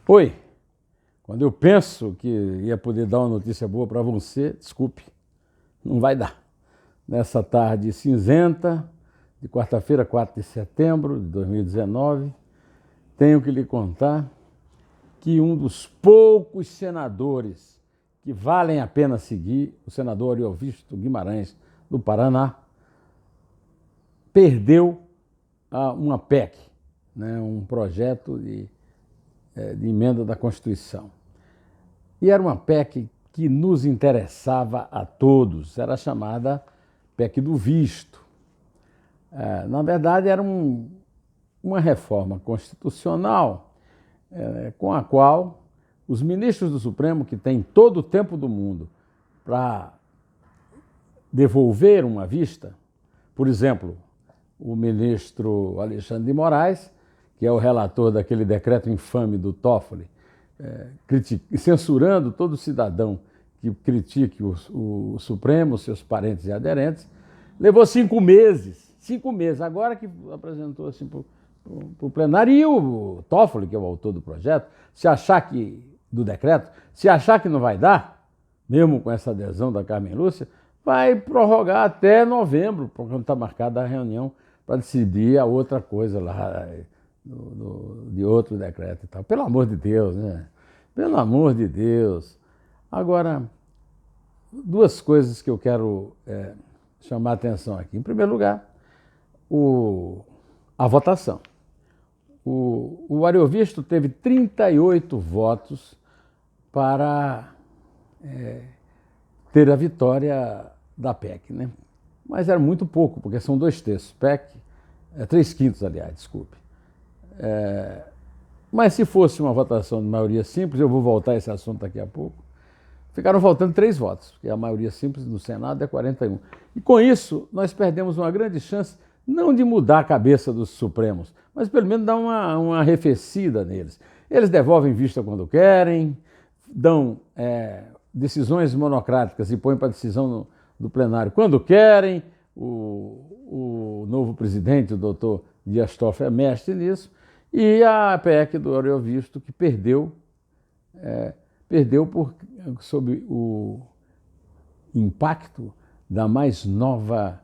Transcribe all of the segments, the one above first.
Oi, quando eu penso que ia poder dar uma notícia boa para você, desculpe, não vai dar. Nessa tarde cinzenta, de quarta-feira, 4 de setembro de 2019, tenho que lhe contar que um dos poucos senadores que valem a pena seguir, o senador Ariovisto Guimarães, do Paraná, perdeu uma PEC, né, um projeto de emenda da Constituição. E era uma PEC que nos interessava a todos, era chamada PEC do visto. Na verdade, era uma reforma constitucional com a qual os ministros do Supremo, que têm todo o tempo do mundo para devolver uma vista, por exemplo, o ministro Alexandre de Moraes, que é o relator daquele decreto infame do Toffoli, censurando todo cidadão que critique o Supremo, seus parentes e aderentes, levou 5 meses. 5 meses. Agora que apresentou assim para o plenário, e o Toffoli, que é o autor do projeto, do decreto, se achar que não vai dar, mesmo com essa adesão da Carmen Lúcia, vai prorrogar até novembro, quando está marcada a reunião para decidir a outra coisa lá, de outro decreto e tal. Pelo amor de Deus, né? Pelo amor de Deus. Agora, 2 coisas que eu quero chamar a atenção aqui. Em primeiro lugar, a votação. O Ariovisto teve 38 votos para ter a vitória da PEC, né? Mas era muito pouco, porque são 2/3. PEC, 3/5, aliás, desculpe. Mas se fosse uma votação de maioria simples, eu vou voltar a esse assunto daqui a pouco, ficaram faltando 3 votos, porque a maioria simples no Senado é 41. E com isso, nós perdemos uma grande chance, não de mudar a cabeça dos Supremos, mas pelo menos dar uma arrefecida neles. Eles devolvem vista quando querem, dão decisões monocráticas e põem para decisão do plenário quando querem. O novo presidente, o doutor Dias Toffoli, é mestre nisso. E a PEC do Ariovisto, que perdeu sob o impacto da mais nova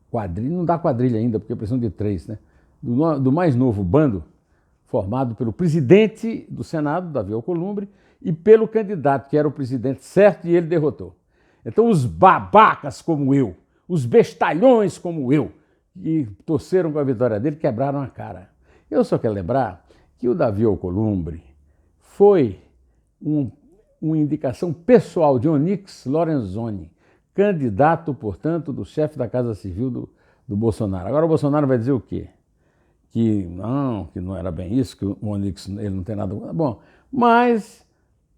quadrilha, não dá quadrilha ainda, porque precisam de 3, né? Do mais novo bando, formado pelo presidente do Senado, Davi Alcolumbre, e pelo candidato, que era o presidente certo, e ele derrotou. Então, os babacas como eu, os bestalhões como eu, que torceram com a vitória dele, quebraram a cara. Eu só quero lembrar que o Davi Alcolumbre foi uma indicação pessoal de Onyx Lorenzoni, candidato, portanto, do chefe da Casa Civil do Bolsonaro. Agora o Bolsonaro vai dizer o quê? Que não era bem isso, que o Onyx ele não tem nada... Bom, mas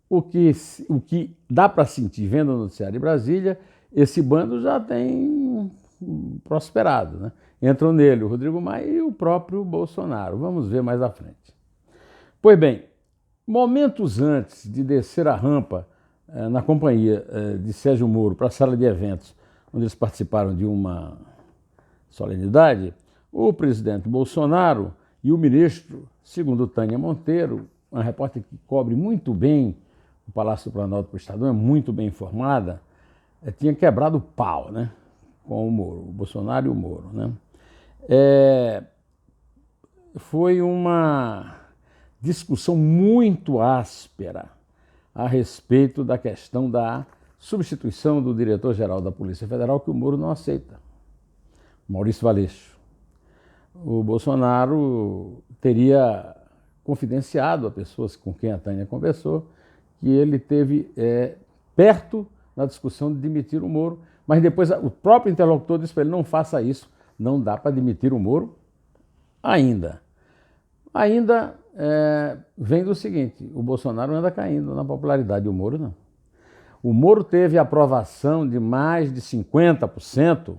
o que dá para sentir vendo o noticiário de Brasília, esse bando já tem prosperado, né? Entram nele o Rodrigo Maia e o próprio Bolsonaro. Vamos ver mais à frente. Pois bem, momentos antes de descer a rampa na companhia de Sérgio Moro para a sala de eventos, onde eles participaram de uma solenidade, o presidente Bolsonaro e o ministro, segundo Tânia Monteiro, uma repórter que cobre muito bem o Palácio do Planalto para o Estadão, é muito bem informada, tinha quebrado o pau, né, com o Moro, o Bolsonaro e o Moro, né? Foi uma discussão muito áspera a respeito da questão da substituição do diretor-geral da Polícia Federal, que o Moro não aceita, Maurício Valeixo. O Bolsonaro teria confidenciado a pessoas com quem a Tânia conversou que ele teve perto na discussão de demitir o Moro, mas depois o próprio interlocutor disse para ele: não faça isso, não dá para demitir o Moro ainda. Vem do seguinte: o Bolsonaro anda caindo na popularidade, o Moro não. O Moro teve aprovação de mais de 50%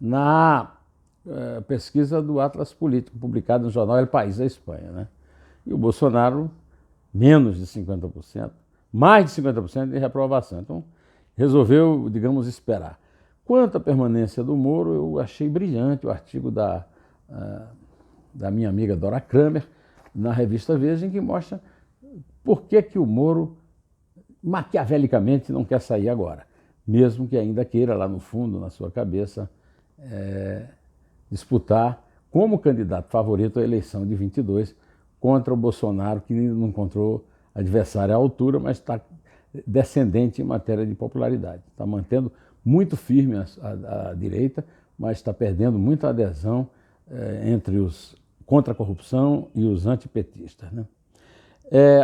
na pesquisa do Atlas Político, publicada no jornal El País da Espanha, né? E o Bolsonaro, menos de 50%, mais de 50% de reprovação. Então, resolveu, digamos, esperar. Quanto à permanência do Moro, eu achei brilhante o artigo da minha amiga Dora Kramer, na revista Veja, em que mostra por que o Moro, maquiavelicamente, não quer sair agora, mesmo que ainda queira, lá no fundo, na sua cabeça, disputar como candidato favorito à eleição de 22 contra o Bolsonaro, que não encontrou adversário à altura, mas está descendente em matéria de popularidade. Está mantendo muito firme a direita, mas está perdendo muita adesão entre os contra a corrupção e os antipetistas, né?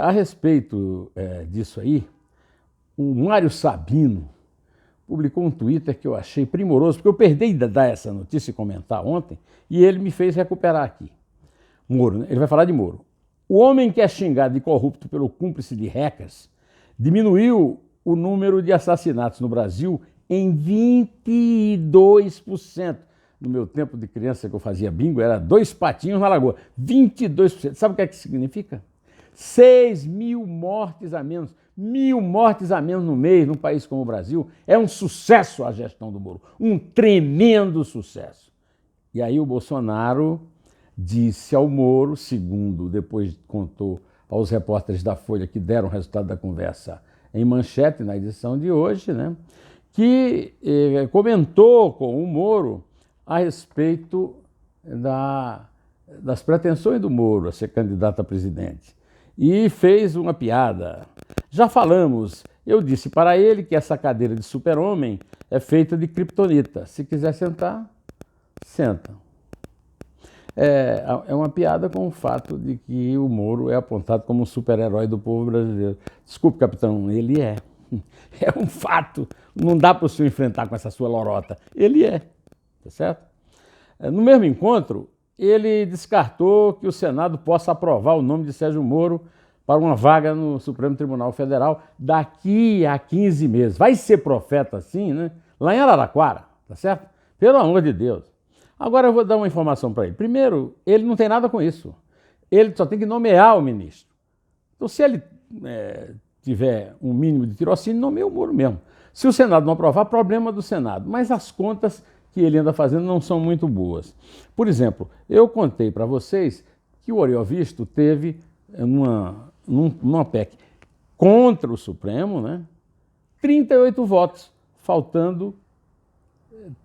A respeito disso aí, o Mário Sabino publicou um Twitter que eu achei primoroso, porque eu perdi de dar essa notícia e comentar ontem, e ele me fez recuperar aqui. Moro, né? Ele vai falar de Moro. O homem que é xingado de corrupto pelo cúmplice de hackers diminuiu o número de assassinatos no Brasil em 22%. No meu tempo de criança que eu fazia bingo, era 2 patinhos na lagoa. 22%. Sabe o que é que significa? 6.000 mortes a menos. 1.000 mortes a menos no mês, num país como o Brasil. É um sucesso a gestão do Moro. Um tremendo sucesso. E aí o Bolsonaro disse ao Moro, segundo depois contou aos repórteres da Folha que deram o resultado da conversa em manchete na edição de hoje, né, que comentou com o Moro a respeito das pretensões do Moro a ser candidato a presidente. E fez uma piada. Já falamos, eu disse para ele que essa cadeira de super-homem é feita de criptonita. Se quiser sentar, senta. É uma piada com o fato de que o Moro é apontado como um super-herói do povo brasileiro. Desculpe, capitão, ele é. É um fato. Não dá para o senhor enfrentar com essa sua lorota. Ele é. Tá certo? No mesmo encontro, ele descartou que o Senado possa aprovar o nome de Sérgio Moro para uma vaga no Supremo Tribunal Federal daqui a 15 meses. Vai ser profeta assim, né? Lá em Araraquara, tá certo? Pelo amor de Deus. Agora eu vou dar uma informação para ele. Primeiro, ele não tem nada com isso. Ele só tem que nomear o ministro. Então, se ele tiver um mínimo de tirocínio, nomeia o Moro mesmo. Se o Senado não aprovar, problema do Senado. Mas as contas que ele anda fazendo não são muito boas. Por exemplo, eu contei para vocês que o Oriol Visto teve numa PEC contra o Supremo, né, 38 votos, faltando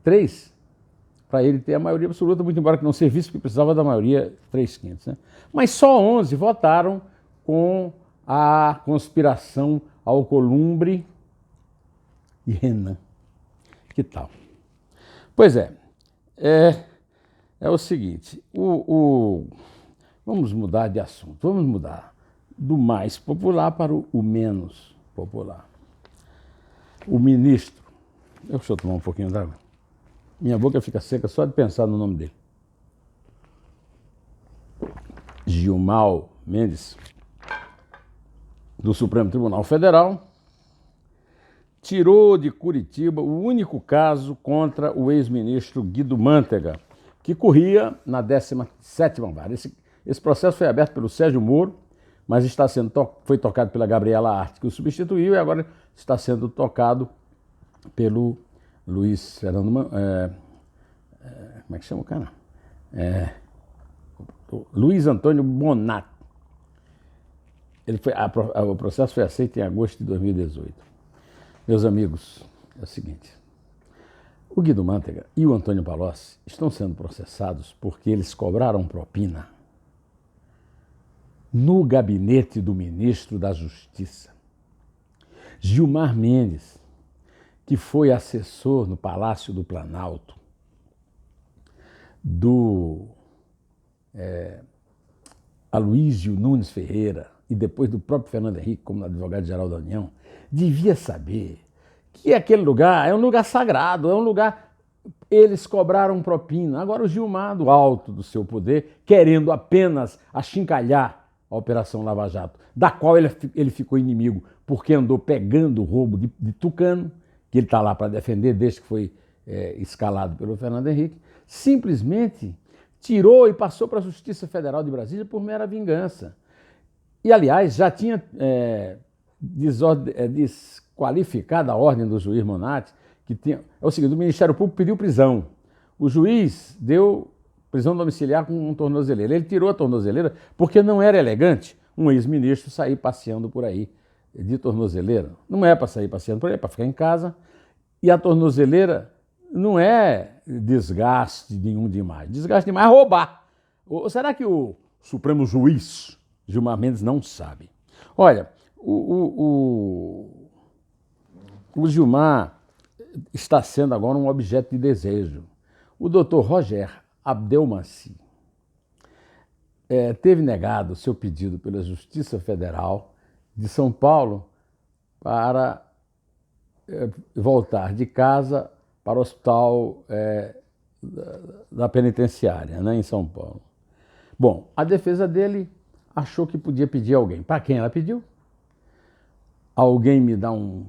3 para ele ter a maioria absoluta, muito embora que não servisse, porque precisava da maioria 3/5. Né? Mas só 11 votaram com a conspiração Alcolumbre e Renan. Que tal? Pois é o seguinte, vamos mudar de assunto, vamos mudar do mais popular para o menos popular. O ministro, deixa eu tomar um pouquinho d'água, minha boca fica seca só de pensar no nome dele. Gilmar Mendes, do Supremo Tribunal Federal, tirou de Curitiba o único caso contra o ex-ministro Guido Mantega, que corria na 17ª vara. Esse processo foi aberto pelo Sérgio Moro, mas foi tocado pela Gabriela Arte, que o substituiu, e agora está sendo tocado pelo Luiz Fernando... como é que chama o cara? Luiz Antônio Bonato. O processo foi aceito em agosto de 2018. Meus amigos, é o seguinte, o Guido Mantega e o Antônio Palocci estão sendo processados porque eles cobraram propina no gabinete do ministro da Justiça, Gilmar Mendes, que foi assessor no Palácio do Planalto do Aloísio Nunes Ferreira e depois do próprio Fernando Henrique como advogado-geral da União, devia saber que aquele lugar é um lugar sagrado, é um lugar... Eles cobraram propina. Agora o Gilmar, do alto do seu poder, querendo apenas achincalhar a Operação Lava Jato, da qual ele ficou inimigo porque andou pegando o roubo de Tucano, que ele está lá para defender desde que foi escalado pelo Fernando Henrique, simplesmente tirou e passou para a Justiça Federal de Brasília por mera vingança. E, aliás, já tinha desqualificado a ordem do juiz Monatti, que tinha... É o seguinte, o Ministério Público pediu prisão. O juiz deu prisão domiciliar com tornozeleira. Ele tirou a tornozeleira porque não era elegante um ex-ministro sair passeando por aí de tornozeleira. Não é para sair passeando por aí, é para ficar em casa. E a tornozeleira não é desgaste nenhum demais. Desgaste demais é roubar. Ou será que o Supremo Juiz Gilmar Mendes não sabe? Olha, o Gilmar está sendo agora um objeto de desejo. O doutor Roger Abdelmaci teve negado seu pedido pela Justiça Federal de São Paulo para voltar de casa para o hospital da penitenciária, né, em São Paulo. Bom, a defesa dele achou que podia pedir a alguém. Para quem ela pediu? Alguém me dá um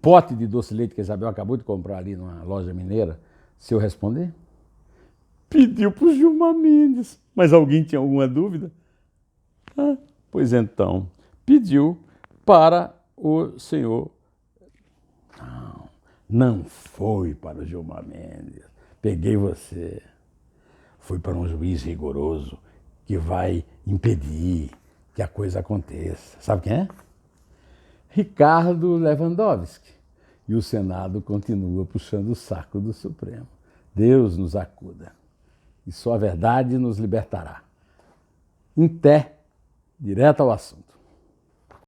pote de doce de leite que a Isabel acabou de comprar ali numa loja mineira, se eu responder? Pediu para o Gilmar Mendes. Mas alguém tinha alguma dúvida? Pois então, pediu para o senhor. Não foi para o Gilmar Mendes. Peguei você. Foi para um juiz rigoroso que vai impedir que a coisa aconteça. Sabe quem é? Ricardo Lewandowski. E o Senado continua puxando o saco do Supremo. Deus nos acuda. E só a verdade nos libertará. Em té, direto ao assunto.